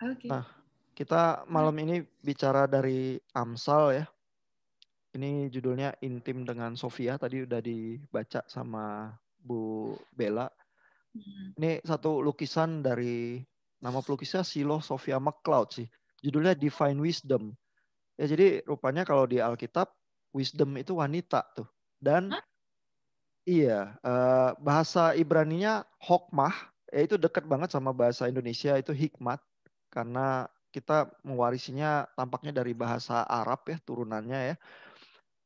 Oke. Nah, kita malam ini bicara dari Amsal ya. Ini judulnya Intim dengan Sofia. Tadi udah dibaca sama Bu Bella. Hmm. Ini satu lukisan dari nama pelukisnya Silo Sofia McCloud sih. Judulnya Divine Wisdom. Ya jadi rupanya kalau di Alkitab wisdom itu wanita tuh. Dan Hah? iya, bahasa Ibraninya hokmah, ya itu dekat banget sama bahasa Indonesia itu hikmat karena kita mewarisinya tampaknya dari bahasa Arab ya turunannya ya.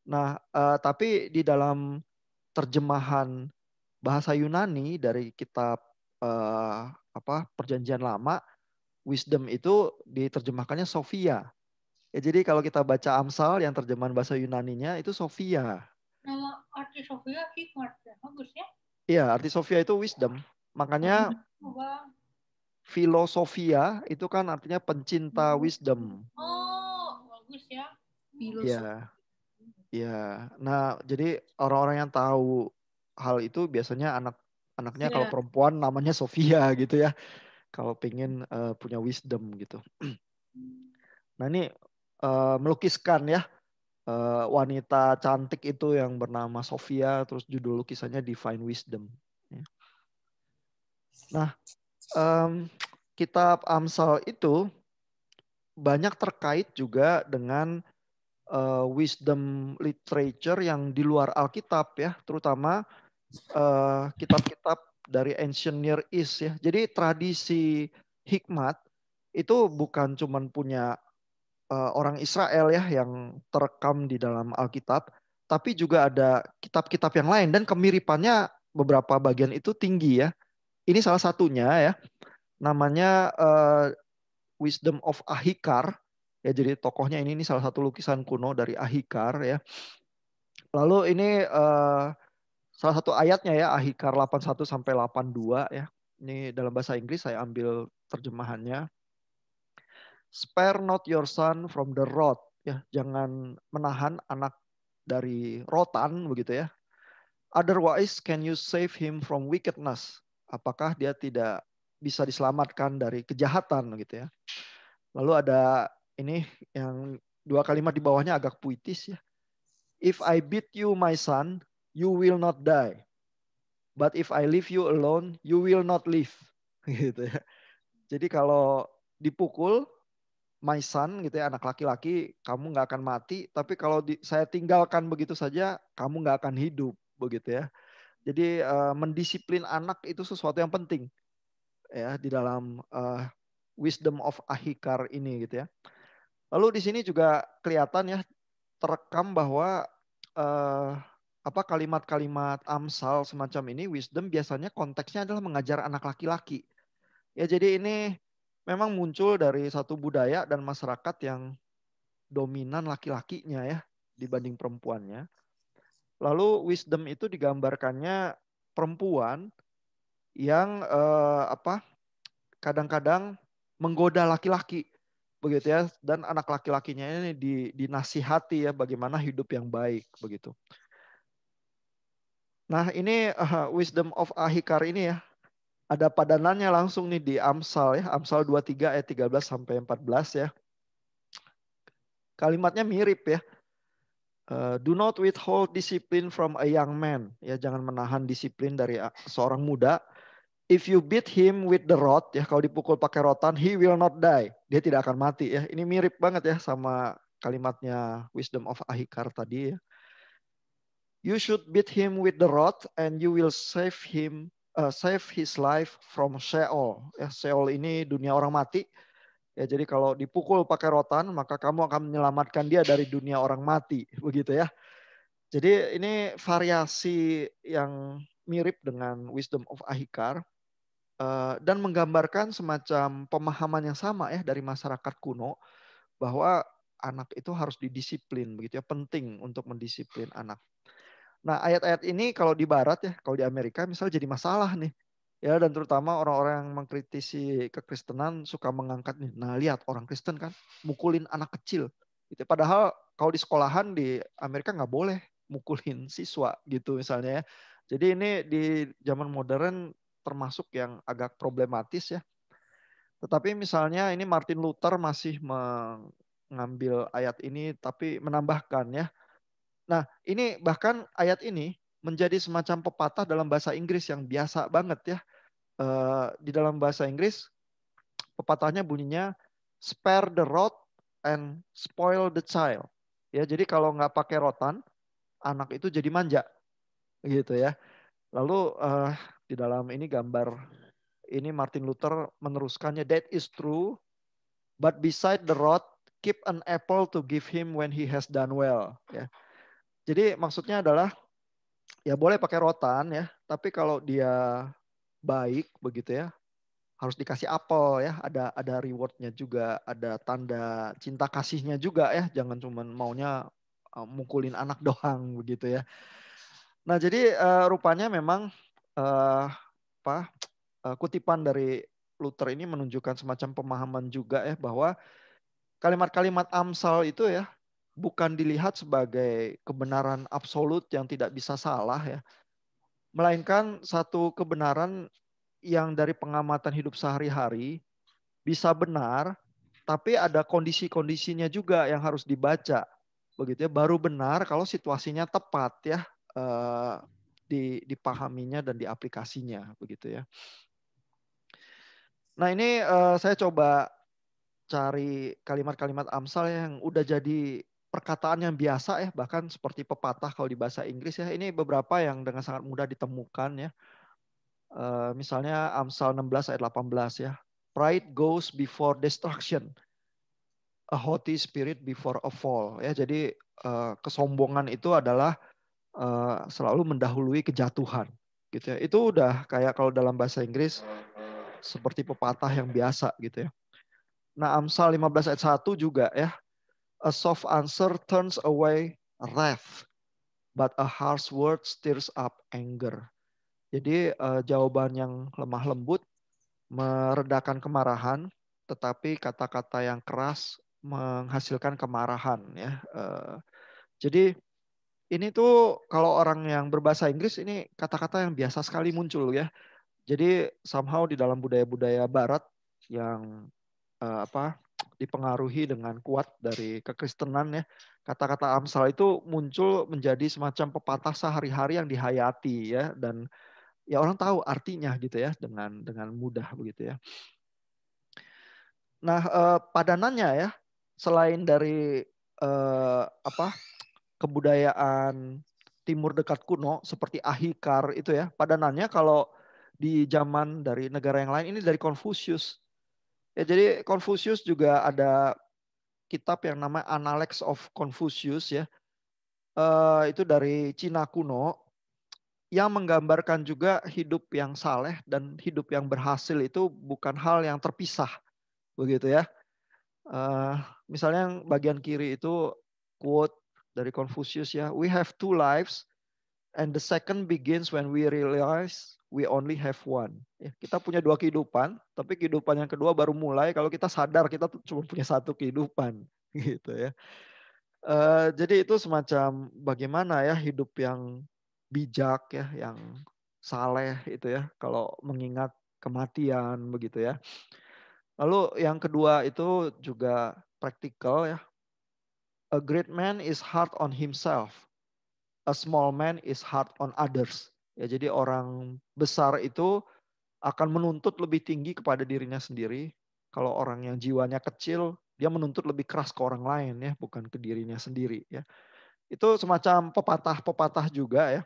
Nah, tapi di dalam terjemahan bahasa Yunani dari kitab Perjanjian Lama, wisdom itu diterjemahkannya Sophia. Ya, jadi kalau kita baca Amsal yang terjemahan bahasa Yunaninya itu Sophia. Nama artis Sofia hikmat ya, bagus ya. Iya, arti Sophia itu wisdom. Makanya Bang. filosofia itu kan artinya pencinta wisdom. Oh, bagus ya. Filosofi. Ya, ya. Nah, jadi orang-orang yang tahu hal itu biasanya anaknya kalau Ya. perempuan namanya Sofia gitu ya. Kalau pengen punya wisdom gitu. Nah ini melukiskan ya wanita cantik itu yang bernama Sofia, terus judul lukisannya Divine Wisdom. Ya. Nah, kitab Amsal itu banyak terkait juga dengan wisdom literature yang di luar Alkitab ya, terutama kitab-kitab dari Ancient Near East ya. Jadi tradisi hikmat itu bukan cuman punya orang Israel ya yang terekam di dalam Alkitab, tapi juga ada kitab-kitab yang lain dan kemiripannya beberapa bagian itu tinggi ya. Ini salah satunya ya, namanya Wisdom of Ahikar. Ya, jadi tokohnya ini salah satu lukisan kuno dari Ahikar ya. Lalu ini salah satu ayatnya ya Ahikar 81 sampai 82 ya. Ini dalam bahasa Inggris saya ambil terjemahannya. Spare not your son from the rod ya, jangan menahan anak dari rotan begitu ya. Otherwise can you save him from wickedness? Apakah dia tidak bisa diselamatkan dari kejahatan gitu ya. Lalu ada ini yang dua kalimat di bawahnya agak puitis ya. If I beat you my son, you will not die. But if I leave you alone, you will not live. Gitu ya. Jadi kalau dipukul my son gitu ya, anak laki-laki, kamu nggak akan mati. Tapi kalau saya tinggalkan begitu saja, kamu nggak akan hidup begitu ya. Jadi mendisiplin anak itu sesuatu yang penting ya di dalam wisdom of Ahikar ini gitu ya. Lalu di sini juga kelihatan ya terekam bahwa eh, kalimat-kalimat Amsal semacam ini wisdom biasanya konteksnya adalah mengajar anak laki-laki. Ya jadi ini memang muncul dari satu budaya dan masyarakat yang dominan laki-lakinya ya dibanding perempuannya. Lalu wisdom itu digambarkannya perempuan yang kadang-kadang menggoda laki-laki begitu ya, dan anak laki-lakinya ini dinasihati ya bagaimana hidup yang baik begitu. Nah ini wisdom of Ahikar ini ya ada padanannya langsung nih di Amsal ya, Amsal 23 ayat 13 sampai 14 ya. Kalimatnya mirip ya. Do not withhold discipline from a young man. Ya, jangan menahan disiplin dari seorang muda. If you beat him with the rod, ya kalau dipukul pakai rotan, he will not die. Dia tidak akan mati ya. Ini mirip banget ya sama kalimatnya Wisdom of Ahikar tadi ya. You should beat him with the rod and you will save his life from Sheol. Ya, Sheol ini dunia orang mati. Ya, jadi kalau dipukul pakai rotan, maka kamu akan menyelamatkan dia dari dunia orang mati, begitu ya. Jadi ini variasi yang mirip dengan Wisdom of Ahikar dan menggambarkan semacam pemahaman yang sama ya dari masyarakat kuno bahwa anak itu harus didisiplin begitu ya, penting untuk mendisiplin anak. Nah, ayat-ayat ini kalau di barat ya, kalau di Amerika misalnya jadi masalah nih. Ya, dan terutama orang-orang yang mengkritisi kekristenan suka mengangkat nih. Nah, lihat orang Kristen kan mukulin anak kecil. Gitu. Padahal kalau di sekolahan di Amerika nggak boleh mukulin siswa gitu misalnya ya. Jadi ini di zaman modern termasuk yang agak problematis ya. Tetapi misalnya ini Martin Luther masih mengambil ayat ini tapi menambahkan ya. Nah, ini bahkan ayat ini menjadi semacam pepatah dalam bahasa Inggris yang biasa banget ya. Di dalam bahasa Inggris pepatahnya bunyinya spare the rod and spoil the child. Ya, jadi kalau nggak pakai rotan, anak itu jadi manja, gitu ya. Lalu di dalam ini gambar ini Martin Luther meneruskannya, that is true, but beside the rod, keep an apple to give him when he has done well. Ya. Jadi maksudnya adalah ya boleh pakai rotan ya, tapi kalau dia baik begitu ya, harus dikasih apel ya, ada rewardnya juga, ada tanda cinta kasihnya juga ya, jangan cuma maunya mukulin anak doang begitu ya. Nah jadi rupanya memang kutipan dari Luther ini menunjukkan semacam pemahaman juga ya bahwa kalimat-kalimat Amsal itu ya bukan dilihat sebagai kebenaran absolut yang tidak bisa salah ya, melainkan satu kebenaran yang dari pengamatan hidup sehari-hari bisa benar, tapi ada kondisi-kondisinya juga yang harus dibaca, begitu ya. Baru benar kalau situasinya tepat ya, dipahaminya dan diaplikasinya, begitu ya. Nah ini saya coba cari kalimat-kalimat Amsal yang udah jadi perkataan yang biasa ya, bahkan seperti pepatah kalau di bahasa Inggris ya. Ini beberapa yang dengan sangat mudah ditemukan ya. Misalnya Amsal 16 ayat 18 ya. Pride goes before destruction, a haughty spirit before a fall. Ya, jadi kesombongan itu adalah selalu mendahului kejatuhan. Gitu ya. Itu udah kayak kalau dalam bahasa Inggris seperti pepatah yang biasa gitu ya. Nah Amsal 15 ayat 1 juga ya. A soft answer turns away wrath, but a harsh word stirs up anger. Jadi jawaban yang lemah lembut meredakan kemarahan, tetapi kata-kata yang keras menghasilkan kemarahan ya. Jadi ini tuh kalau orang yang berbahasa Inggris ini kata-kata yang biasa sekali muncul ya. Jadi somehow di dalam budaya-budaya Barat yang dipengaruhi dengan kuat dari kekristenan ya, kata-kata Amsal itu muncul menjadi semacam pepatah sehari-hari yang dihayati ya, dan ya orang tahu artinya gitu ya dengan mudah begitu ya. Nah padanannya ya, selain dari kebudayaan Timur Dekat kuno seperti Ahikar itu ya, padanannya kalau di zaman dari negara yang lain ini dari Konfusius. Ya, jadi Konfusius juga ada kitab yang namanya Analects of Confucius ya. Itu dari Cina kuno yang menggambarkan juga hidup yang saleh dan hidup yang berhasil itu bukan hal yang terpisah begitu ya. Misalnya yang bagian kiri itu quote dari Confucius ya, we have two lives and the second begins when we realize we only have one. Ya, kita punya dua kehidupan, tapi kehidupan yang kedua baru mulai kalau kita sadar kita tuh cuma punya satu kehidupan gitu ya. Jadi itu semacam bagaimana ya hidup yang bijak ya, yang saleh itu ya, kalau mengingat kematian begitu ya. Lalu yang kedua itu juga praktikal ya. A great man is hard on himself, a small man is hard on others. Ya, jadi orang besar itu akan menuntut lebih tinggi kepada dirinya sendiri. Kalau orang yang jiwanya kecil, dia menuntut lebih keras ke orang lain ya, bukan ke dirinya sendiri ya. Itu semacam pepatah-pepatah juga ya,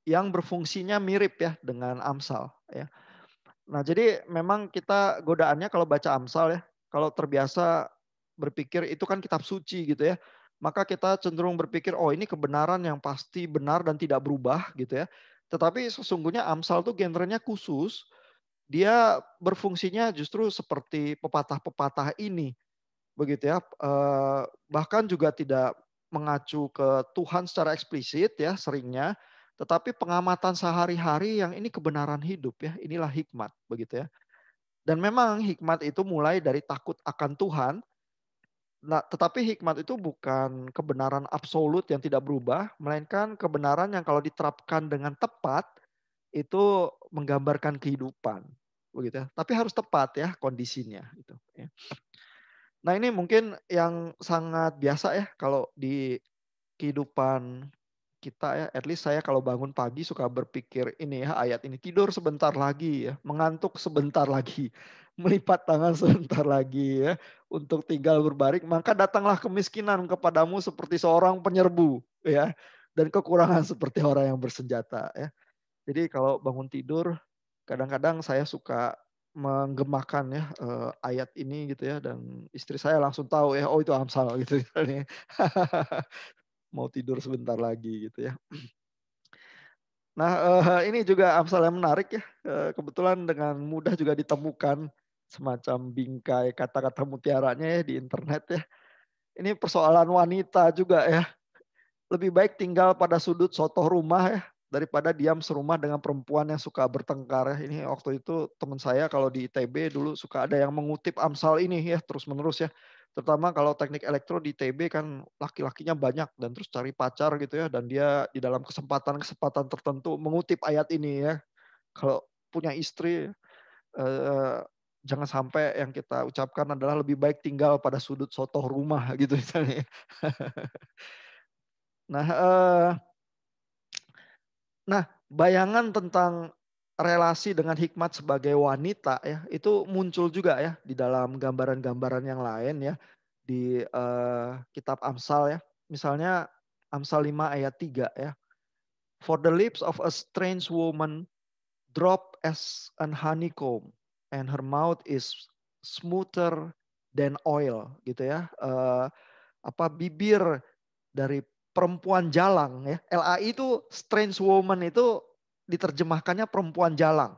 yang berfungsinya mirip ya dengan Amsal ya. Nah jadi memang kita godaannya kalau baca Amsal ya, kalau terbiasa berpikir itu kan kitab suci gitu ya, maka kita cenderung berpikir oh ini kebenaran yang pasti benar dan tidak berubah gitu ya. Tetapi sesungguhnya Amsal tuh genrenya khusus, dia berfungsinya justru seperti pepatah-pepatah ini begitu ya. Bahkan juga tidak mengacu ke Tuhan secara eksplisit ya seringnya, tetapi pengamatan sehari-hari yang ini kebenaran hidup ya, inilah hikmat begitu ya. Dan memang hikmat itu mulai dari takut akan Tuhan. Nah, tetapi hikmat itu bukan kebenaran absolut yang tidak berubah, melainkan kebenaran yang kalau diterapkan dengan tepat itu menggambarkan kehidupan begitu ya. Tapi harus tepat ya kondisinya gitu ya. Nah, ini mungkin yang sangat biasa ya kalau di kehidupan kita ya. At least saya kalau bangun pagi suka berpikir ini ya, ayat ini, tidur sebentar lagi ya, mengantuk sebentar lagi, melipat tangan sebentar lagi ya, untuk tinggal berbaring, maka datanglah kemiskinan kepadamu seperti seorang penyerbu ya, dan kekurangan seperti orang yang bersenjata ya. Jadi kalau bangun tidur, kadang-kadang saya suka menggemakan ya ayat ini gitu ya, dan istri saya langsung tahu ya, oh itu Amsal gitu ya. Mau tidur sebentar lagi gitu ya. Nah, ini juga Amsal yang menarik ya. Kebetulan dengan mudah juga ditemukan semacam bingkai kata-kata mutiaranya ya di internet ya. Ini persoalan wanita juga ya. Lebih baik tinggal pada sudut sotoh rumah ya, daripada diam serumah dengan perempuan yang suka bertengkar ya. Ini waktu itu teman saya kalau di ITB dulu suka ada yang mengutip Amsal ini ya terus-menerus ya. Terutama kalau teknik elektro di ITB kan laki-lakinya banyak dan terus cari pacar gitu ya. Dan dia di dalam kesempatan-kesempatan tertentu mengutip ayat ini ya. Kalau punya istri, eh, jangan sampai yang kita ucapkan adalah lebih baik tinggal pada sudut sotoh rumah gitu misalnya. Nah, bayangan tentang relasi dengan hikmat sebagai wanita ya, itu muncul juga ya di dalam gambaran-gambaran yang lain ya di kitab Amsal ya. Misalnya Amsal 5 ayat 3 ya. For the lips of a strange woman drop as an honeycomb and her mouth is smoother than oil gitu ya. Bibir dari perempuan jalang ya. LAI itu strange woman itu diterjemahkannya perempuan jalang.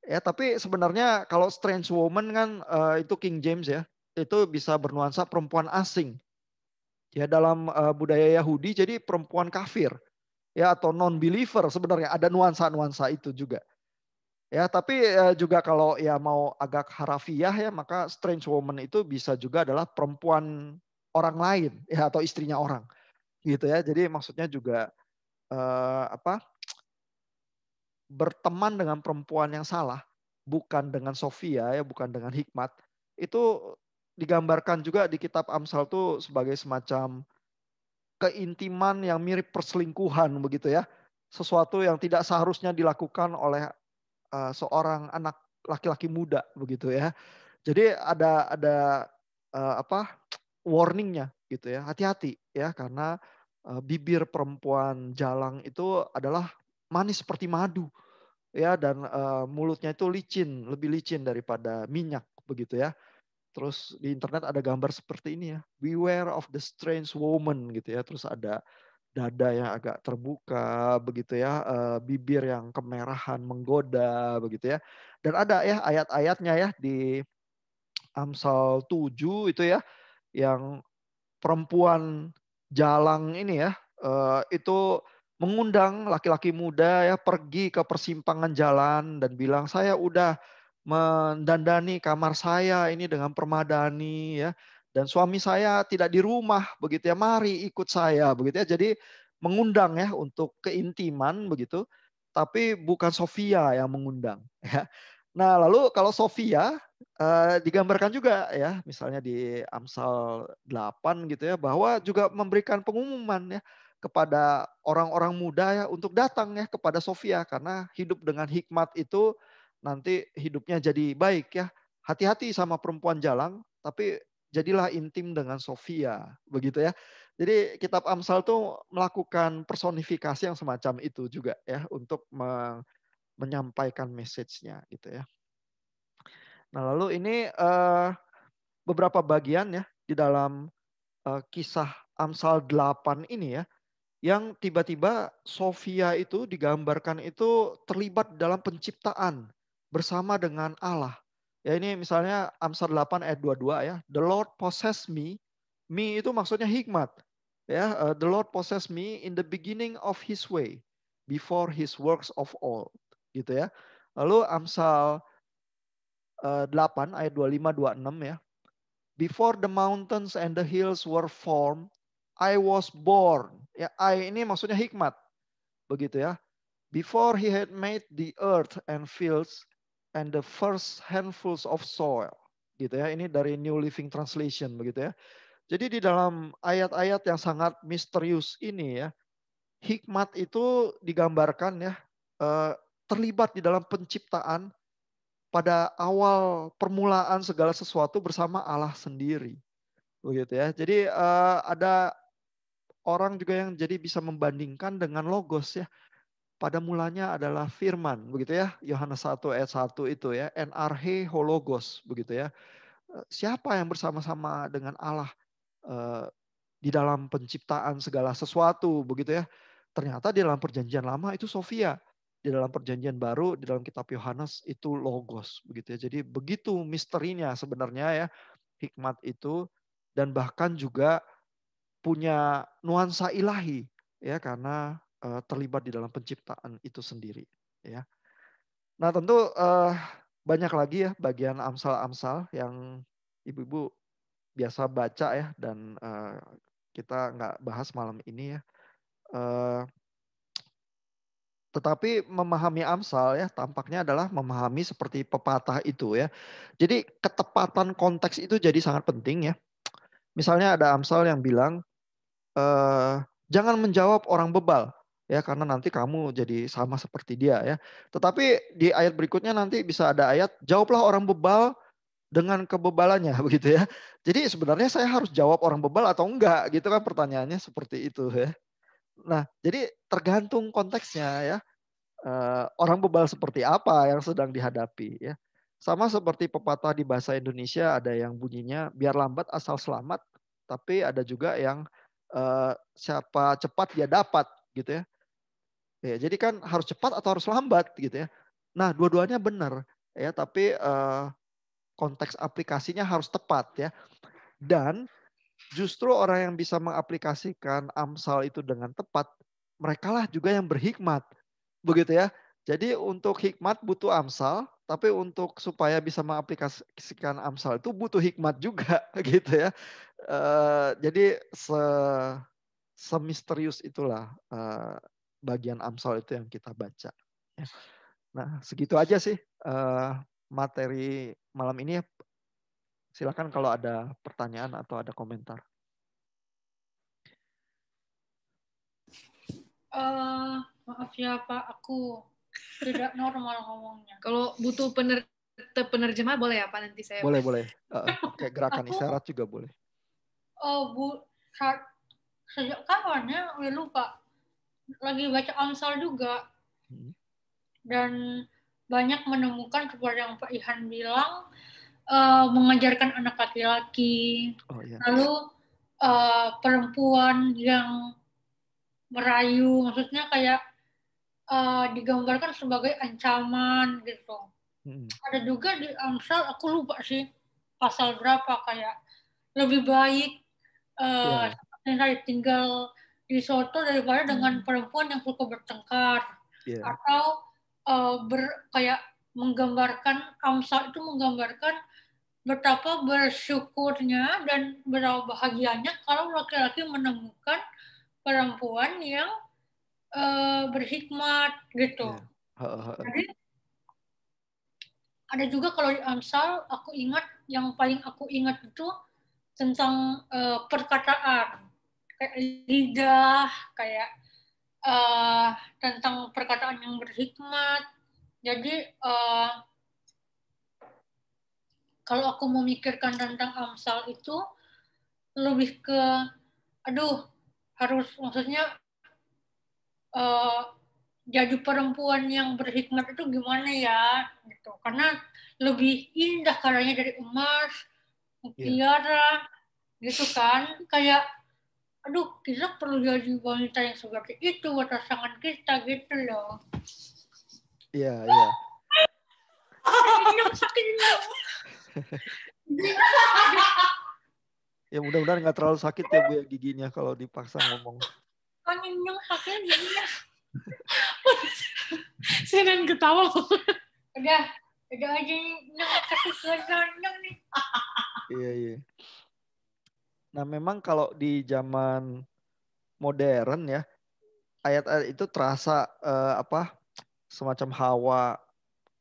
Ya, tapi sebenarnya kalau strange woman kan itu King James ya. Itu bisa bernuansa perempuan asing. Ya, dalam budaya Yahudi jadi perempuan kafir ya, atau non believer sebenarnya ada nuansa-nuansa itu juga. Ya, tapi juga kalau ya mau agak harafiah ya, maka strange woman itu bisa juga adalah perempuan orang lain ya, atau istrinya orang gitu ya. Jadi maksudnya juga berteman dengan perempuan yang salah, bukan dengan Sofia ya, bukan dengan hikmat. Itu digambarkan juga di kitab Amsal tuh sebagai semacam keintiman yang mirip perselingkuhan begitu ya. Sesuatu yang tidak seharusnya dilakukan oleh seorang anak laki-laki muda begitu ya. Jadi ada warningnya gitu ya. Hati-hati ya, karena bibir perempuan jalang itu adalah manis seperti madu ya, dan mulutnya itu licin, lebih licin daripada minyak begitu ya. Terus di internet ada gambar seperti ini ya. Beware of the strange woman gitu ya. Terus ada dada yang agak terbuka begitu ya, bibir yang kemerahan menggoda begitu ya. Dan ada ya ayat-ayatnya ya di Amsal 7 itu ya, yang perempuan jalang ini ya, itu mengundang laki-laki muda ya pergi ke persimpangan jalan dan bilang, saya udah mendandani kamar saya ini dengan permadani ya, dan suami saya tidak di rumah begitu ya, mari ikut saya begitu ya. Jadi mengundang ya untuk keintiman begitu, tapi bukan Sofia yang mengundang ya. Nah, lalu kalau Sofia digambarkan juga ya, misalnya di Amsal 8 gitu ya, bahwa juga memberikan pengumuman ya kepada orang-orang muda ya untuk datang ya kepada Sofia, karena hidup dengan hikmat itu nanti hidupnya jadi baik ya. Hati-hati sama perempuan jalang, tapi jadilah intim dengan Sofia, begitu ya. Jadi kitab Amsal tuh melakukan personifikasi yang semacam itu juga ya untuk menyampaikan message-nya gitu ya. Nah, lalu ini beberapa bagian ya di dalam kisah Amsal 8 ini ya, yang tiba-tiba Sofia itu digambarkan itu terlibat dalam penciptaan bersama dengan Allah. Ya, ini misalnya Amsal 8 ayat 22 ya. The Lord possess me. Me itu maksudnya hikmat. Ya, the Lord possess me in the beginning of his way before his works of all. Gitu ya. Lalu Amsal 8 ayat 25-26 ya. Before the mountains and the hills were formed, I was born. Ya, I ini maksudnya hikmat. Begitu ya. Before he had made the earth and fields, and the first handfuls of soil, gitu ya. Ini dari New Living Translation begitu ya. Jadi di dalam ayat-ayat yang sangat misterius ini ya, hikmat itu digambarkan ya terlibat di dalam penciptaan pada awal permulaan segala sesuatu bersama Allah sendiri, begitu ya. Jadi ada orang juga yang jadi bisa membandingkan dengan logos ya. Pada mulanya adalah firman, begitu ya. Yohanes 1 ayat 1 itu ya, enarhe hologos, begitu ya. Siapa yang bersama-sama dengan Allah di dalam penciptaan segala sesuatu, begitu ya. Ternyata di dalam perjanjian lama itu Sofia. Di dalam perjanjian baru, di dalam kitab Yohanes itu logos, begitu ya. Jadi begitu misterinya sebenarnya ya, hikmat itu, dan bahkan juga punya nuansa ilahi ya, karena terlibat di dalam penciptaan itu sendiri ya. Nah tentu banyak lagi ya bagian Amsal-Amsal yang ibu-ibu biasa baca ya, dan kita nggak bahas malam ini ya. Tetapi memahami Amsal ya tampaknya adalah memahami seperti pepatah itu ya. Jadi ketepatan konteks itu jadi sangat penting ya. Misalnya ada Amsal yang bilang jangan menjawab orang bebal ya, karena nanti kamu jadi sama seperti dia ya. Tetapi di ayat berikutnya nanti bisa ada ayat jawablah orang bebal dengan kebebalannya begitu ya. Jadi sebenarnya saya harus jawab orang bebal atau enggak gitu kan, pertanyaannya seperti itu ya. Nah, jadi tergantung konteksnya ya. Orang bebal seperti apa yang sedang dihadapi ya. Sama seperti pepatah di bahasa Indonesia ada yang bunyinya biar lambat asal selamat, tapi ada juga yang siapa cepat dia dapat gitu ya. Ya, jadi kan harus cepat atau harus lambat gitu ya. Nah, dua-duanya benar ya, tapi konteks aplikasinya harus tepat ya. Dan justru orang yang bisa mengaplikasikan Amsal itu dengan tepat, merekalah juga yang berhikmat. Begitu ya. Jadi untuk hikmat butuh Amsal, tapi untuk supaya bisa mengaplikasikan Amsal itu butuh hikmat juga gitu ya. Jadi semisterius itulah bagian Amsal itu yang kita baca. Ya. Nah segitu aja sih materi malam ini. Silakan kalau ada pertanyaan atau ada komentar. Maaf ya Pak, aku tidak normal ngomongnya. Kalau butuh penerjemah boleh ya Pak, nanti saya. Boleh. Pakai gerakan isyarat juga boleh. Sejak kapan ya? Lupa. Lagi baca Amsal juga. Dan banyak menemukan seperti yang Pak Ihan bilang, mengajarkan anak laki-laki. Lalu perempuan yang merayu, maksudnya kayak digambarkan sebagai ancaman gitu. Ada juga di Amsal, aku lupa sih pasal berapa, kayak lebih baik tinggal di soto daripada dengan perempuan yang suka bertengkar. Atau kayak menggambarkan, Amsal itu menggambarkan betapa bersyukurnya dan betapa bahagianya kalau laki-laki menemukan perempuan yang berhikmat gitu. Jadi ada juga kalau di Amsal, aku ingat, yang paling aku ingat itu tentang perkataan, kayak lidah, kayak tentang perkataan yang berhikmat. Jadi kalau aku memikirkan tentang Amsal itu lebih ke, harus maksudnya jadi perempuan yang berhikmat itu gimana ya gitu, karena lebih indah karyanya dari emas, mutiara gitu kan, kayak kita perlu jadi wanita yang seperti itu buat pasangan kita gitu loh. Iya. Sakit. Ya mudah-mudahan nggak terlalu sakit ya Bu ya giginya kalau dipaksa ngomong. Kan nyung sakit giginya. Saya dan ketawa. Udah aja nyung sakit nyung nih. Iya. Nah memang kalau di zaman modern ya, ayat-ayat itu terasa semacam hawa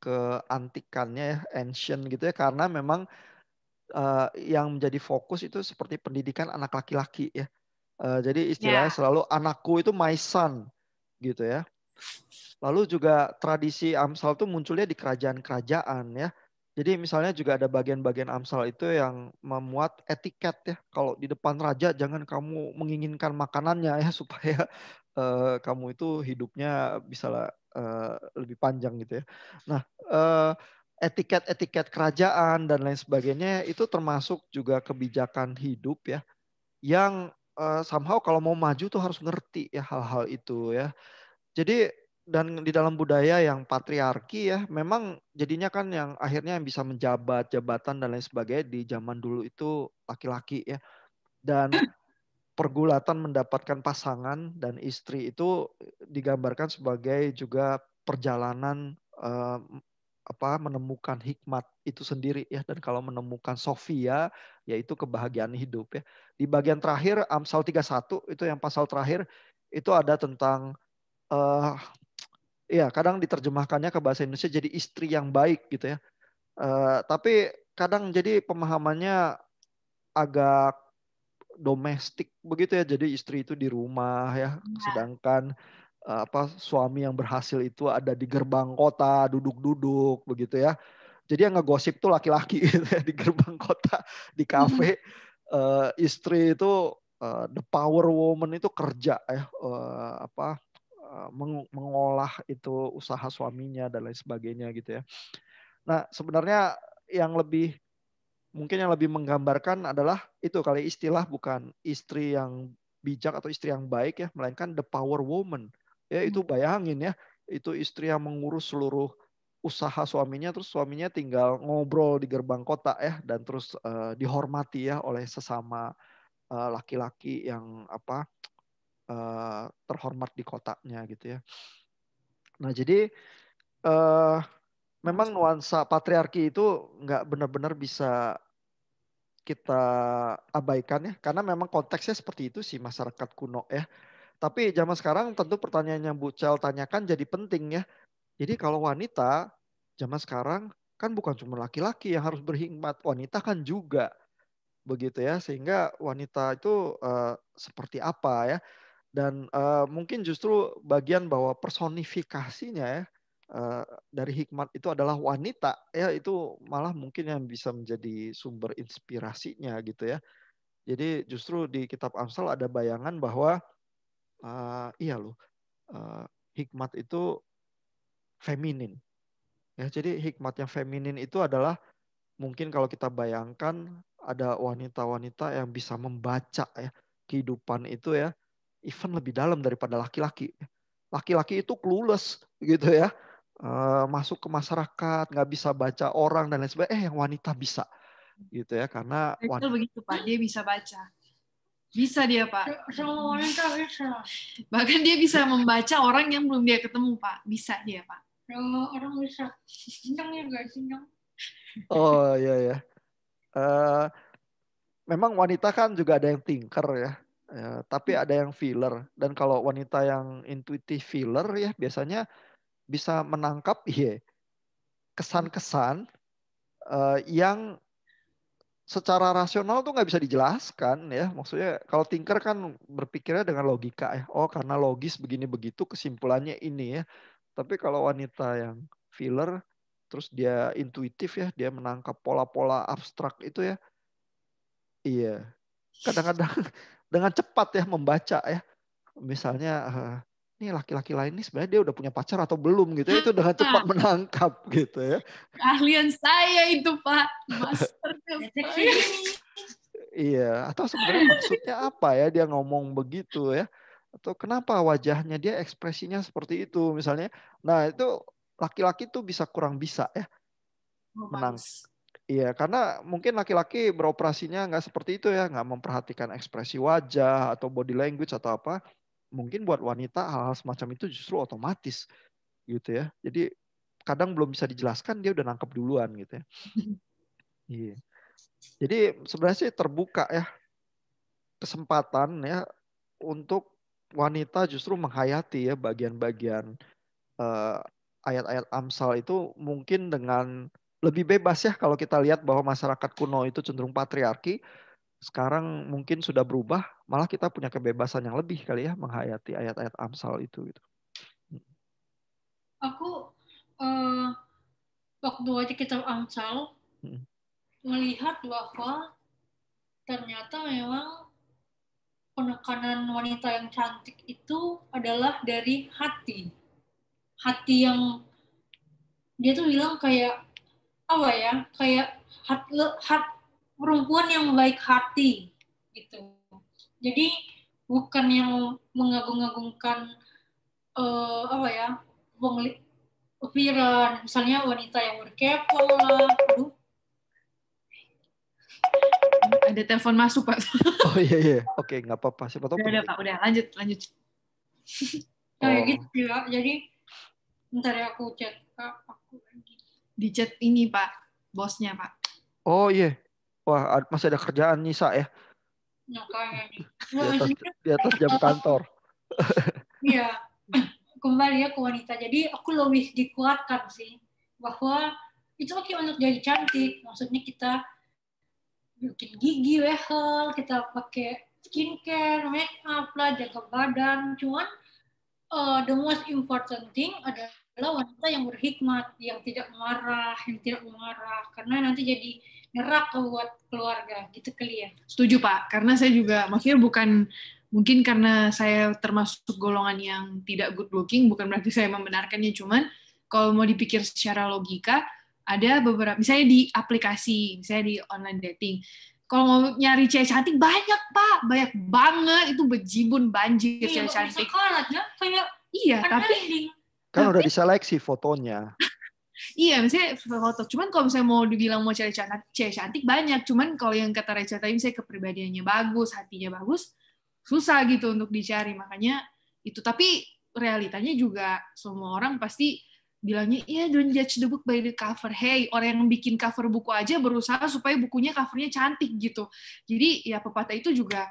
keantikannya ya, ancient gitu ya, karena memang yang menjadi fokus itu seperti pendidikan anak laki-laki ya. Jadi istilahnya selalu anakku itu my son gitu ya. Lalu juga tradisi Amsal itu munculnya di kerajaan-kerajaan ya. Jadi misalnya juga ada bagian-bagian Amsal itu yang memuat etiket ya. Kalau di depan raja jangan kamu menginginkan makanannya ya supaya kamu itu hidupnya bisa lebih panjang gitu ya. Nah, etiket-etiket kerajaan dan lain sebagainya itu termasuk juga kebijakan hidup ya. Yang somehow kalau mau maju tuh harus ngerti ya hal-hal itu ya. Jadi dan di dalam budaya yang patriarki ya, memang jadinya kan yang akhirnya yang bisa menjabat jabatan dan lain sebagainya di zaman dulu itu laki-laki ya. Dan pergulatan mendapatkan pasangan dan istri itu digambarkan sebagai juga perjalanan menemukan hikmat itu sendiri ya. Dan kalau menemukan Sofia yaitu kebahagiaan hidup ya. Di bagian terakhir Amsal 31 itu yang pasal terakhir itu ada tentang ya kadang diterjemahkannya ke bahasa Indonesia jadi istri yang baik gitu ya. Tapi kadang jadi pemahamannya agak domestik begitu ya. Jadi istri itu di rumah ya, sedangkan suami yang berhasil itu ada di gerbang kota duduk-duduk begitu ya. Jadi yang ngegosip tuh laki-laki gitu ya, di gerbang kota, di kafe. Istri itu the power woman itu kerja ya, mengolah itu usaha suaminya dan lain sebagainya gitu ya. Nah sebenarnya yang lebih mungkin yang lebih menggambarkan adalah itu kali istilah bukan istri yang bijak atau istri yang baik ya, melainkan the power woman. Ya itu bayangin ya, itu istri yang mengurus seluruh usaha suaminya, terus suaminya tinggal ngobrol di gerbang kota ya, dan terus dihormati ya oleh sesama laki-laki yang terhormat di kotanya gitu ya. Nah jadi memang nuansa patriarki itu nggak benar-benar bisa kita abaikan ya, karena memang konteksnya seperti itu sih masyarakat kuno ya. Tapi zaman sekarang tentu pertanyaan yang Bu Cel tanyakan jadi penting ya. Jadi kalau wanita zaman sekarang kan bukan cuma laki-laki yang harus berhikmat, wanita kan juga begitu ya. Sehingga wanita itu seperti apa ya. Dan mungkin justru bagian bahwa personifikasinya ya dari hikmat itu adalah wanita ya, itu malah mungkin yang bisa menjadi sumber inspirasinya gitu ya. Jadi justru di kitab Amsal ada bayangan bahwa iya loh, hikmat itu feminin ya. Jadi hikmat yang feminin itu adalah mungkin kalau kita bayangkan ada wanita-wanita yang bisa membaca ya kehidupan itu ya, even lebih dalam daripada laki-laki. Laki-laki itu clueless gitu ya, masuk ke masyarakat nggak bisa baca orang dan lain sebagainya. Yang wanita bisa gitu ya, karena wanita begitu Pak, dia bisa baca, bisa dia Pak. Semua wanita bisa. Bahkan dia bisa membaca orang yang belum dia ketemu Pak, bisa dia Pak. Orang bisa. Cincang ya guys, cincang. Oh iya ya. Memang wanita kan juga ada yang thinker ya. Tapi ada yang feeler. Dan kalau wanita yang intuitive feeler ya biasanya bisa menangkap kesan-kesan yang secara rasional tuh nggak bisa dijelaskan ya. Maksudnya kalau thinker kan berpikirnya dengan logika ya. Oh karena logis begini begitu kesimpulannya ini ya. Tapi kalau wanita yang feeler terus dia intuitif ya, dia menangkap pola-pola abstrak itu ya. Iya. Kadang-kadang dengan cepat ya membaca ya. Misalnya ini laki-laki lain ini sebenarnya dia udah punya pacar atau belum gitu ya. Itu dengan cepat menangkap gitu ya. Keahlian saya itu Pak. Masternya saya. Iya, atau sebenarnya maksudnya apa ya dia ngomong begitu ya. Atau kenapa wajahnya dia ekspresinya seperti itu misalnya. Nah itu laki-laki tuh bisa kurang bisa ya menang. Iya, karena mungkin laki-laki beroperasinya nggak seperti itu ya, nggak memperhatikan ekspresi wajah atau body language atau apa. Mungkin buat wanita hal-hal semacam itu justru otomatis gitu ya. Jadi kadang belum bisa dijelaskan dia udah nangkep duluan gitu ya. Iya. Jadi sebenarnya sih terbuka ya kesempatan ya untuk wanita justru menghayati ya bagian-bagian ayat-ayat Amsal itu mungkin dengan lebih bebas ya, kalau kita lihat bahwa masyarakat kuno itu cenderung patriarki, sekarang mungkin sudah berubah, malah kita punya kebebasan yang lebih kali ya menghayati ayat-ayat Amsal itu gitu. Aku waktu baca kitab Amsal melihat bahwa ternyata memang penekanan wanita yang cantik itu adalah dari hati yang dia tuh bilang kayak apa ya, kayak perempuan yang baik hati gitu. Jadi bukan yang mengagung-agungkan apa ya, pikiran, misalnya wanita yang berkepong lah. Aduh. Ada telepon masuk, Pak. Oh iya. Oke, nggak apa-apa. Siapa tahu Udah, Pak. Udah, lanjut. Kayak gitu ya. Jadi bentar ya, aku chat aku lagi. Di chat ini, Pak. Bosnya, Pak. Oh iya. Wah, masih ada kerjaan Nisa ya. Nah, kayak nih. Di atas jam kantor. Iya. Kembali ya ke wanita. Jadi aku lebih dikuatkan sih bahwa itu oke untuk jadi cantik. Maksudnya kita bikin gigi, wehel, kita pakai skincare, make up lah, jaga badan. Cuman the most important thing adalah wanita yang berhikmat, yang tidak marah, karena nanti jadi neraka buat keluarga, gitu kali ya. Setuju, Pak. Karena saya juga, maksudnya bukan, mungkin karena saya termasuk golongan yang tidak good looking, bukan berarti saya membenarkannya, cuman kalau mau dipikir secara logika, ada beberapa, misalnya di aplikasi, misalnya di online dating, kalau mau nyari cewek cantik, banyak, Pak. Banyak banget, itu bejibun banjir cewek cantik. Iya, kayak iya, tapi kan udah diseleksi fotonya. Iya, misalnya foto. Cuman kalau misalnya mau dibilang mau cewek cantik banyak. Cuman kalau yang kata Rachel tadi, misalnya kepribadiannya bagus, hatinya bagus, susah gitu untuk dicari. Makanya itu. Tapi realitanya juga semua orang pasti bilangnya, iya, don't judge the book by the cover. Hey, orang yang bikin cover buku aja berusaha supaya bukunya covernya cantik gitu. Jadi ya pepatah itu juga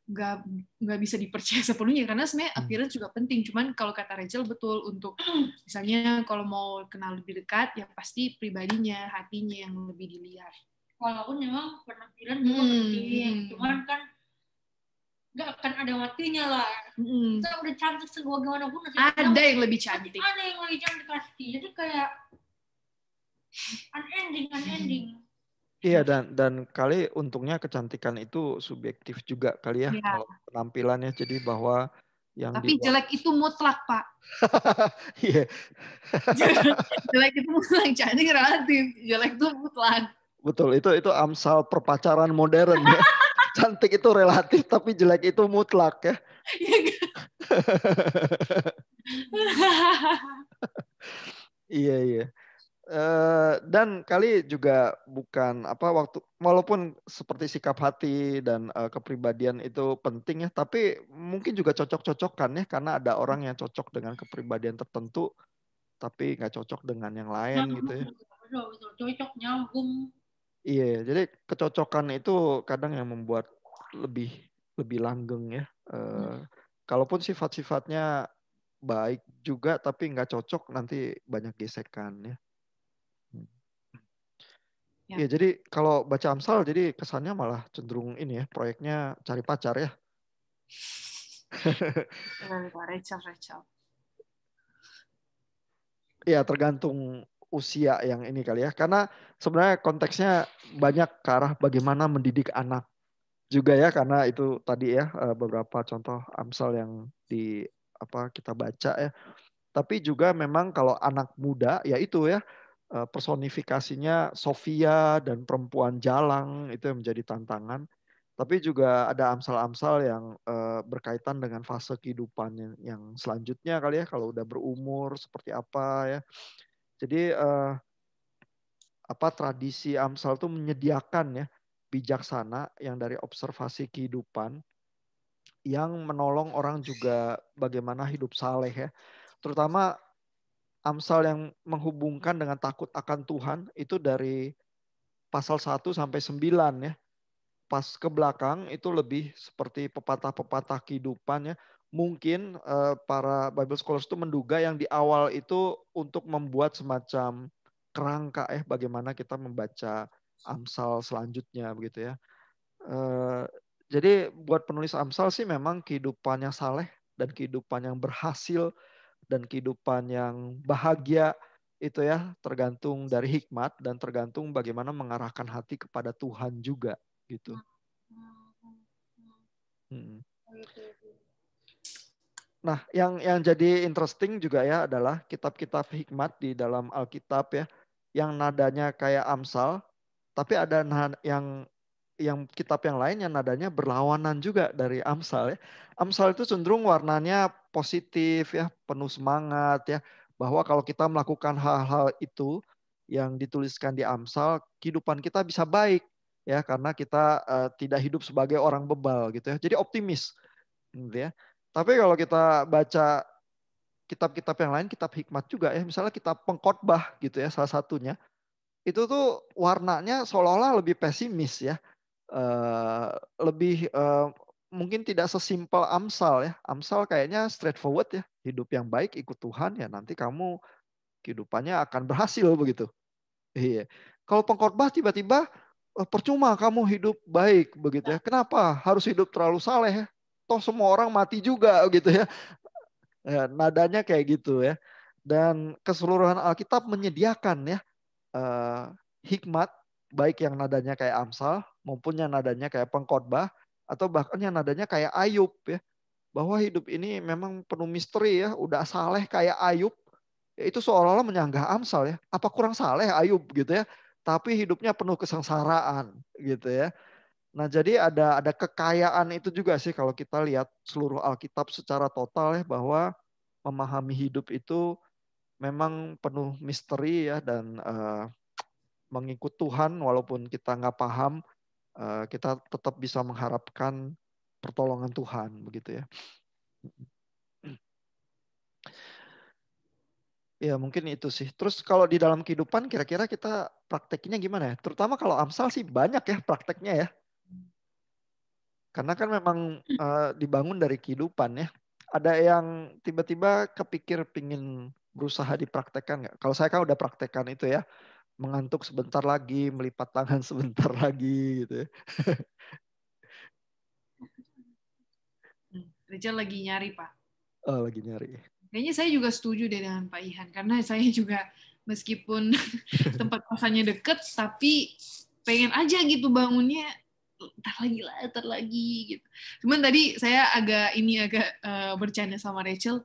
nggak bisa dipercaya sepenuhnya, karena sebenarnya appearance juga penting. Cuman kalau kata Rachel betul, untuk misalnya kalau mau kenal lebih dekat ya pasti pribadinya, hatinya yang lebih dilihat. Walaupun memang penampilan juga penting, cuman kan nggak akan ada matinya lah. Kita udah cantik sebagaimanapun, ada yang lebih cantik. Ada yang lebih cantik pasti. Jadi kayak unending. Iya, dan kali untungnya kecantikan itu subjektif juga kali ya, kalau penampilannya. Jadi bahwa yang tapi jelek itu mutlak, Pak. Iya. Jelek itu mutlak, cantik relatif. Jelek itu mutlak. Betul, itu Amsal perpacaran modern ya. Cantik itu relatif, tapi jelek itu mutlak ya. Iya. Dan kali juga bukan walaupun seperti sikap hati dan kepribadian itu penting ya, tapi mungkin juga cocok-cocokan ya, karena ada orang yang cocok dengan kepribadian tertentu tapi nggak cocok dengan yang lain gitu ya. Betul, cocok, nyambung. Iya, jadi kecocokan itu kadang yang membuat lebih langgeng ya. Kalaupun sifat-sifatnya baik juga tapi nggak cocok, nanti banyak gesekan ya. Ya, jadi kalau baca Amsal jadi kesannya malah cenderung ini ya, proyeknya cari pacar ya. Rachel. Ya, tergantung usia yang ini kali ya. Karena sebenarnya konteksnya banyak ke arah bagaimana mendidik anak juga ya, karena itu tadi ya beberapa contoh Amsal yang kita baca ya. Tapi juga memang kalau anak muda ya itu ya, personifikasinya Sofia dan perempuan jalang itu yang menjadi tantangan. Tapi juga ada amsal-amsal yang berkaitan dengan fase kehidupan yang selanjutnya kali ya, kalau udah berumur seperti apa ya. Jadi tradisi amsal itu menyediakan ya bijaksana yang dari observasi kehidupan yang menolong orang juga bagaimana hidup saleh ya. Terutama Amsal yang menghubungkan dengan takut akan Tuhan itu dari pasal 1 sampai 9 ya. Pas ke belakang itu lebih seperti pepatah-pepatah kehidupan ya. mungkin para Bible scholars itu menduga yang di awal itu untuk membuat semacam kerangka bagaimana kita membaca Amsal selanjutnya begitu ya. Jadi buat penulis Amsal sih memang kehidupan yang saleh dan kehidupan yang berhasil dan kehidupan yang bahagia itu ya tergantung dari hikmat dan tergantung bagaimana mengarahkan hati kepada Tuhan juga gitu. Nah, yang jadi interesting juga ya adalah kitab-kitab hikmat di dalam Alkitab ya, yang nadanya kayak Amsal, tapi ada yang kitab yang lain yang nadanya berlawanan juga dari Amsal ya. Amsal itu cenderung warnanya positif ya, penuh semangat ya, bahwa kalau kita melakukan hal-hal itu yang dituliskan di Amsal, kehidupan kita bisa baik ya, karena kita tidak hidup sebagai orang bebal gitu ya. Jadi optimis gitu ya. Tapi kalau kita baca kitab-kitab yang lain, kitab hikmat juga ya, misalnya kitab Pengkhotbah gitu ya, salah satunya, itu tuh warnanya seolah-olah lebih pesimis ya, lebih mungkin tidak sesimpel Amsal ya. Amsal kayaknya straightforward ya, hidup yang baik ikut Tuhan ya, nanti kamu kehidupannya akan berhasil begitu. Iya. Kalau Pengkhotbah tiba-tiba percuma kamu hidup baik begitu ya. Kenapa harus hidup terlalu saleh ya? Toh semua orang mati juga gitu ya. Nadanya kayak gitu ya. Dan keseluruhan Alkitab menyediakan ya hikmat baik yang nadanya kayak Amsal maupun yang nadanya kayak Pengkhotbah atau bahkan yang nadanya kayak Ayub ya. Bahwa hidup ini memang penuh misteri ya. Udah saleh kayak Ayub. Ya itu seolah-olah menyanggah Amsal ya. Apa kurang saleh Ayub gitu ya. Tapi hidupnya penuh kesengsaraan gitu ya. Nah, jadi ada kekayaan itu juga sih kalau kita lihat seluruh Alkitab secara total ya, bahwa memahami hidup itu memang penuh misteri ya, dan mengikut Tuhan walaupun kita nggak paham, kita tetap bisa mengharapkan pertolongan Tuhan begitu ya. Ya mungkin itu sih. Terus kalau di dalam kehidupan kira-kira kita prakteknya gimana ya? Terutama kalau Amsal sih banyak ya prakteknya ya. Karena kan memang dibangun dari kehidupan ya. Ada yang tiba-tiba kepikir pingin berusaha dipraktekkan nggak? Kalau saya kan udah praktekkan itu ya. Mengantuk sebentar lagi, melipat tangan sebentar lagi gitu ya. Rachel lagi nyari, Pak. Oh, lagi nyari. Kayaknya saya juga setuju deh dengan Pak Ihan. Karena saya juga meskipun tempat kosannya deket, tapi pengen aja gitu bangunnya ntar lagi gitu. Cuman tadi saya agak bercanda sama Rachel.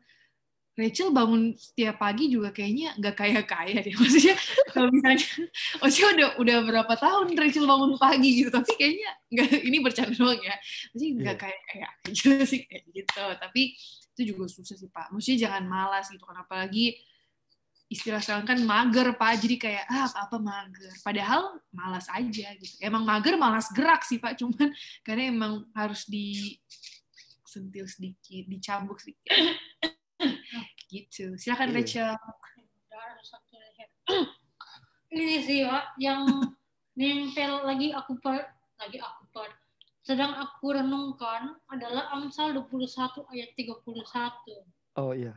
Rachel bangun setiap pagi juga kayaknya nggak kaya deh. Maksudnya kalau misalnya, maksudnya udah berapa tahun Rachel bangun pagi gitu, tapi kayaknya nggak, ini bercanda doang ya. Maksudnya nggak kaya gitu sih kayak gitu. Tapi itu juga susah sih Pak. Maksudnya jangan malas gitu kan, apalagi istilah sekarang kan mager Pak, jadi kayak apa mager, padahal malas aja gitu. Emang mager malas gerak sih Pak, cuman karena emang harus disentil sedikit, dicambuk sedikit gitu. Silakan Rachel. Ini sih Pak yang nempel sedang aku renungkan adalah Amsal 21 ayat 31. Oh iya.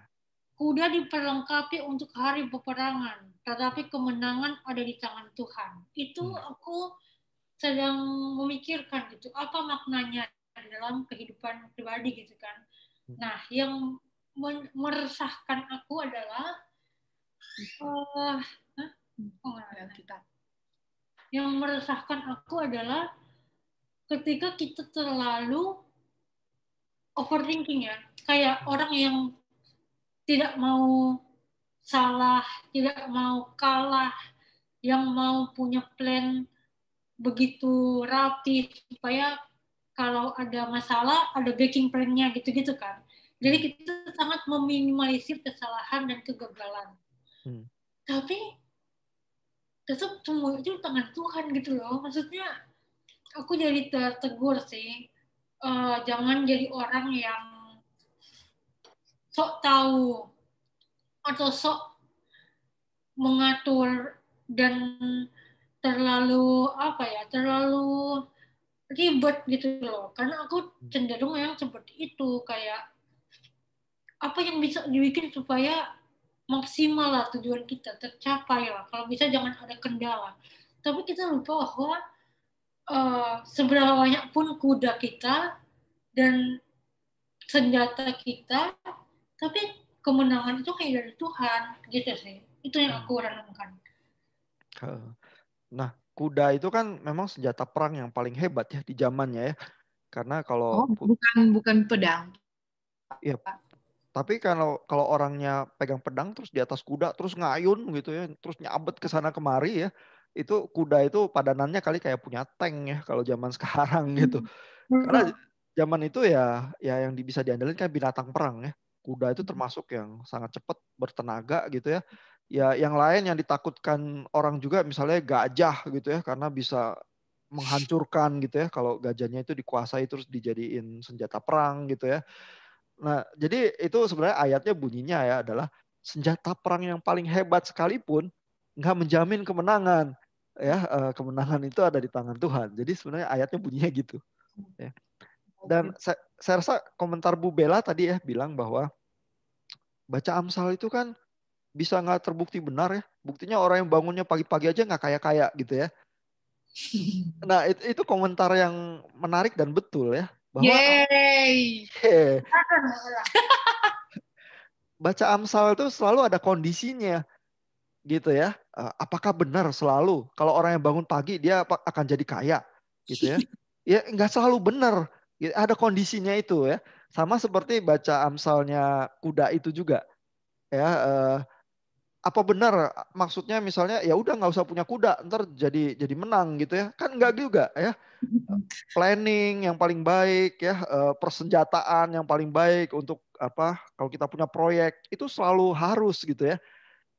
Kuda diperlengkapi untuk hari peperangan, tetapi kemenangan ada di tangan Tuhan. Itu aku sedang memikirkan gitu, apa maknanya dalam kehidupan pribadi gitu kan. Nah, yang meresahkan aku adalah yang meresahkan aku adalah ketika kita terlalu overthinking ya, kayak orang yang tidak mau salah, tidak mau kalah, yang mau punya plan begitu rapi supaya kalau ada masalah ada backing plan-nya gitu-gitu kan. Jadi kita sangat meminimalisir kesalahan dan kegagalan. Tapi tetap semua itu tangan Tuhan gitu loh. Maksudnya aku jadi tertegur sih. Jangan jadi orang yang sok tahu atau sok mengatur dan terlalu ribet gitu loh. Karena aku cenderung yang seperti itu, kayak apa yang bisa dibikin supaya maksimal lah tujuan kita tercapai lah. Kalau bisa jangan ada kendala. Tapi kita lupa bahwa seberapa banyak pun kuda kita dan senjata kita, tapi kemenangan itu hanya dari Tuhan, gitu sih. Itu yang aku renungkan. Nah, kuda itu kan memang senjata perang yang paling hebat ya di zamannya ya. Karena kalau bukan pedang. ya, tapi kalau orangnya pegang pedang terus di atas kuda terus ngayun gitu ya, terus nyabet ke sana kemari ya, itu kuda itu padanannya kali kayak punya tank ya kalau zaman sekarang gitu. Karena zaman itu ya yang bisa diandalkan kan binatang perang ya. Kuda itu termasuk yang sangat cepat, bertenaga gitu ya. Ya yang lain yang ditakutkan orang juga misalnya gajah gitu ya, karena bisa menghancurkan gitu ya kalau gajahnya itu dikuasai terus dijadiin senjata perang gitu ya. Nah, jadi itu sebenarnya ayatnya bunyinya ya adalah senjata perang yang paling hebat sekalipun nggak menjamin kemenangan. Ya, kemenangan itu ada di tangan Tuhan. Jadi sebenarnya ayatnya bunyinya gitu. Ya. Dan saya rasa komentar Bu Bella tadi ya bilang bahwa baca Amsal itu kan bisa nggak terbukti benar ya. Buktinya orang yang bangunnya pagi-pagi aja nggak kaya-kaya gitu ya. Nah, itu komentar yang menarik dan betul ya. Bahwa baca Amsal itu selalu ada kondisinya gitu ya. Apakah benar selalu kalau orang yang bangun pagi dia akan jadi kaya gitu ya? Ya nggak selalu benar. Ada kondisinya itu ya. Sama seperti baca Amsalnya kuda itu juga ya. Apa benar maksudnya misalnya ya udah nggak usah punya kuda ntar jadi menang gitu ya? Kan nggak juga ya. Planning yang paling baik ya, persenjataan yang paling baik untuk apa? Kalau kita punya proyek itu selalu harus gitu ya.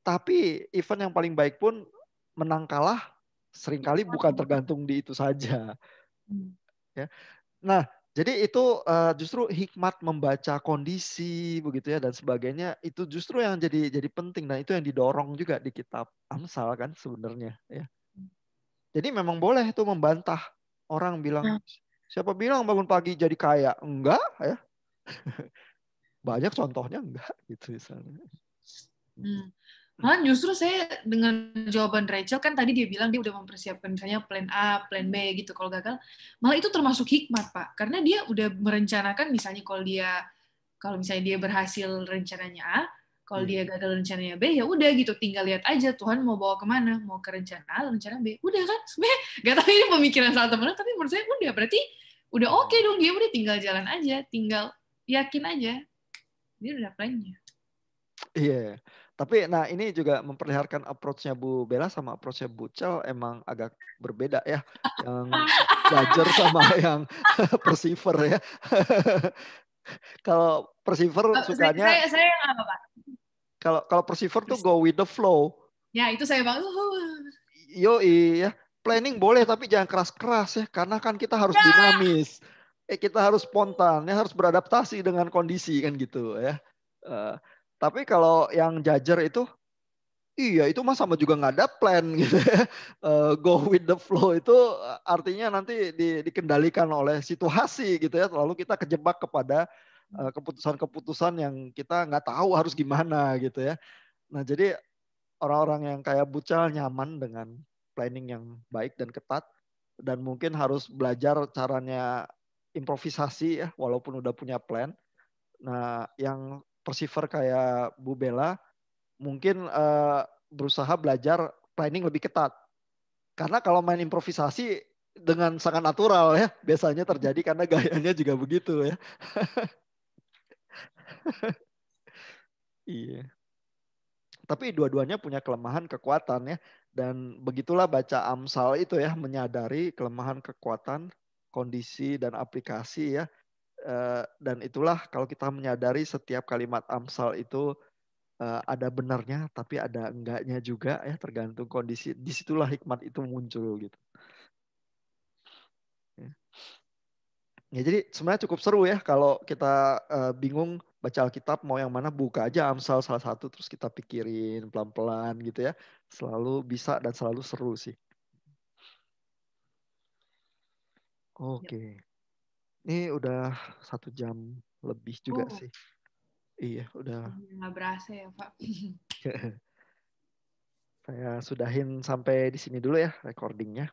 Tapi event yang paling baik pun menang kalah seringkali bukan tergantung di itu saja. Ya. Nah, jadi itu justru hikmat membaca kondisi begitu ya dan sebagainya itu justru yang jadi penting dan itu yang didorong juga di kitab Amsal kan sebenarnya ya. Jadi memang boleh itu membantah orang bilang siapa bilang bangun pagi jadi kaya? Enggak ya. Banyak contohnya enggak gitu misalnya. Malah justru saya dengan jawaban Rachel kan tadi dia bilang dia udah mempersiapkan misalnya plan A, plan B gitu kalau gagal. Malah itu termasuk hikmat, Pak. Karena dia udah merencanakan misalnya kalau misalnya dia berhasil rencananya A, kalau dia gagal rencananya B, ya udah gitu, tinggal lihat aja Tuhan mau bawa kemana, mau ke rencana A, rencana B, udah kan? Sebenarnya nggak tahu ini pemikiran salah teman, tapi menurut saya udah berarti udah oke dong, dia udah tinggal jalan aja, tinggal yakin aja, dia udah plannya. Iya, tapi nah ini juga memperlihatkan approach-nya Bu Bella sama approach-nya Bu Cel emang agak berbeda ya, yang Dodger sama yang Persiver ya. Kalau Persiver sukanya saya apa Pak? Kalau Persiver tuh go with the flow. Ya itu saya bang. Yoi ya, planning boleh tapi jangan keras-keras ya, karena kan kita harus dinamis. Kita harus spontan, ya harus beradaptasi dengan kondisi kan gitu ya. Tapi kalau yang Jager itu, iya itu mah sama juga nggak ada plan gitu ya. Go with the flow itu artinya nanti dikendalikan oleh situasi gitu ya. Lalu kita kejebak kepada keputusan-keputusan yang kita nggak tahu harus gimana gitu ya. Nah jadi orang-orang yang kayak Bucal nyaman dengan planning yang baik dan ketat dan mungkin harus belajar caranya improvisasi ya walaupun udah punya plan. Nah yang Persiver kayak Bu Bella mungkin berusaha belajar planning lebih ketat. Karena kalau main improvisasi dengan sangat natural ya, biasanya terjadi karena gayanya juga begitu ya. Iya. Tapi dua-duanya punya kelemahan kekuatan ya. Dan begitulah baca Amsal itu ya, menyadari kelemahan kekuatan, kondisi dan aplikasi ya. Dan itulah kalau kita menyadari setiap kalimat Amsal itu ada benarnya tapi ada enggaknya juga ya, tergantung kondisi. Disitulah hikmat itu muncul gitu. Ya, jadi sebenarnya cukup seru ya kalau kita bingung baca Alkitab mau yang mana, buka aja Amsal salah satu terus kita pikirin pelan-pelan gitu ya. Selalu bisa dan selalu seru sih. Oke. Ini udah 1 jam lebih juga sih. Iya, udah. Nggak berasa ya, Pak. Saya sudahin sampai di sini dulu ya recordingnya.